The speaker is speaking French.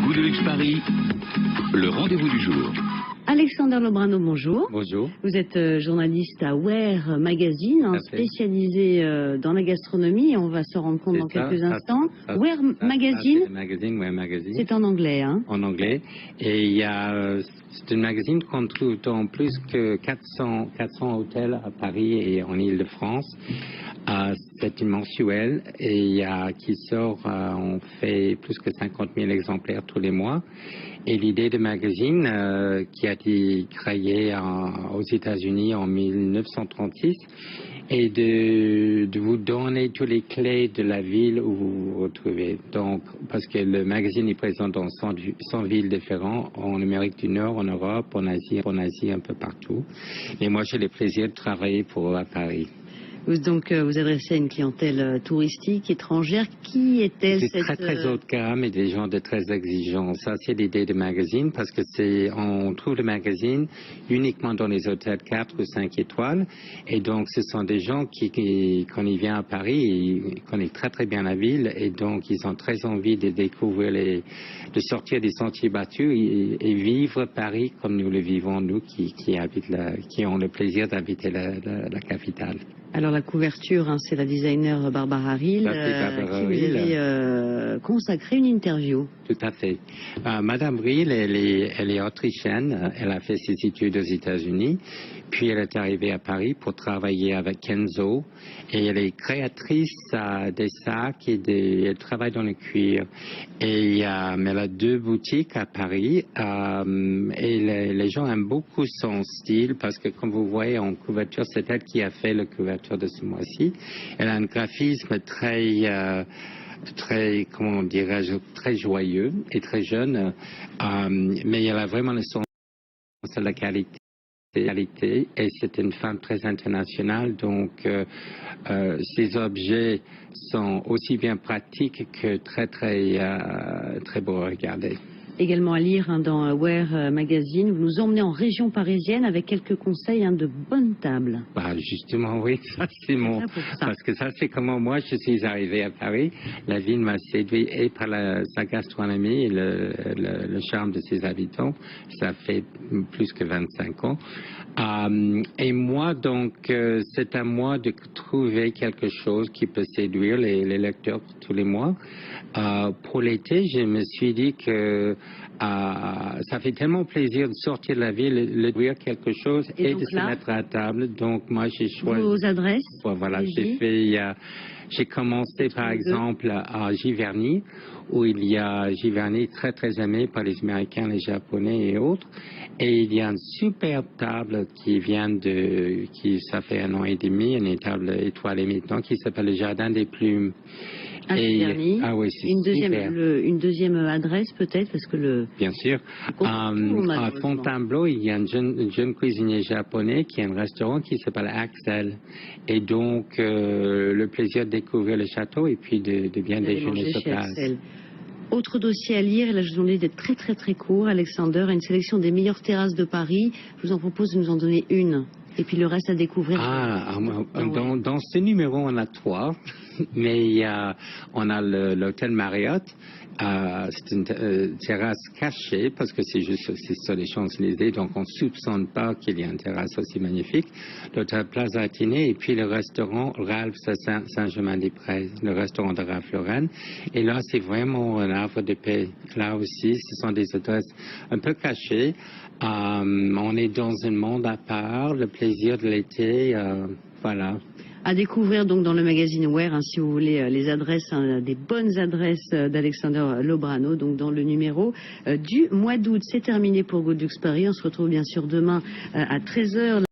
Good de Luxe Paris, le rendez-vous du jour. Alexander Lobrano, bonjour. Bonjour. Vous êtes journaliste à Ware Magazine, spécialisé dans la gastronomie. On va se rendre compte dans quelques instants. Ware Magazine, c'est en anglais. Hein? En anglais. Et c'est un magazine qu'on trouve dans plus que 400 hôtels à Paris et en Île-de-France. C'est une mensuelle et qui sort, on fait plus que 50 000 exemplaires tous les mois. Et l'idée de magazine, qui a été créée aux États-Unis en 1936, est de vous donner toutes les clés de la ville où vous vous retrouvez. Donc, parce que le magazine est présent dans 100 villes différentes, en Amérique du Nord, en Europe, en Asie, un peu partout. Et moi, j'ai le plaisir de travailler à Paris. Donc, vous adressez à une clientèle touristique, étrangère. Qui est-elle? C'est très haut de gamme et des gens de très exigeants. Ça, c'est l'idée du magazine, parce que on trouve le magazine uniquement dans les hôtels 4 ou 5 étoiles. Et donc, ce sont des gens qui quand ils viennent à Paris, ils connaissent très bien la ville. Et donc, ils ont très envie de découvrir de sortir des sentiers battus et vivre Paris comme nous le vivons, nous, qui ont le plaisir d'habiter la capitale. Alors la couverture, hein, c'est la designer Barbara Reel qui vous avait consacré une interview. Tout à fait. Madame Reel, elle est autrichienne, elle a fait ses études aux États-Unis, puis elle est arrivée à Paris pour travailler avec Kenzo, et elle est créatrice des sacs et elle travaille dans le cuir. Et mais elle a 2 boutiques à Paris, et les gens aiment beaucoup son style, parce que comme vous voyez en couverture, c'est elle qui a fait la couverture de ce mois-ci. Elle a un graphisme très, comment dirais-je, très joyeux et très jeune, mais elle a vraiment le sens de la qualité, et c'est une femme très internationale, donc ses objets sont aussi bien pratiques que très beaux à regarder. Également à lire, hein, dans Ware Magazine, vous nous emmenez en région parisienne avec quelques conseils, hein, de bonnes tables. Justement, oui, ça c'est parce que ça c'est comment moi je suis arrivé à Paris. La ville m'a séduit et par sa gastronomie et le charme de ses habitants. Ça fait plus que 25 ans. Et moi, donc, c'est à moi de trouver quelque chose qui peut séduire les lecteurs tous les mois. Pour l'été, je me suis dit que ça fait tellement plaisir de sortir de la ville, de lire quelque chose et de se mettre à table. Donc, moi, j'ai choisi vos adresses. Voilà, j'ai commencé par exemple à Giverny, où il y a Giverny très aimé par les Américains, les Japonais et autres. Et il y a une superbe table ça fait 1 an et demi, une table étoilée maintenant, qui s'appelle le Jardin des Plumes. Oui, une deuxième adresse peut-être, parce que Bien sûr. À Fontainebleau, il y a un jeune cuisinier japonais qui a un restaurant qui s'appelle Axel. Et donc, le plaisir de découvrir le château et puis de bien déjeuner sur place. Autre dossier à lire, et là je vous demande d'être très court, Alexander, une sélection des meilleures terrasses de Paris. Je vous en propose de nous en donner une. Et puis le reste à découvrir. Dans ce numéro, on a 3, mais on a l'hôtel Marriott. C'est une terrasse cachée, parce que c'est sur les Champs-Élysées, donc on ne soupçonne pas qu'il y ait une terrasse aussi magnifique. L'hôtel Plaza Athénée, et puis le restaurant Ralph Saint-Germain-des-Prés, le restaurant de Ralph Lauren. Et là, c'est vraiment un havre de paix. Là aussi, ce sont des adresses un peu cachées. On est dans un monde à part, le plaisir de l'été, voilà. À découvrir donc dans le magazine Ware, hein, si vous voulez les adresses, hein, des bonnes adresses d'Alexander Lobrano, donc dans le numéro du mois d'août. C'est terminé pour Good de Luxe Paris. On se retrouve bien sûr demain à 13h.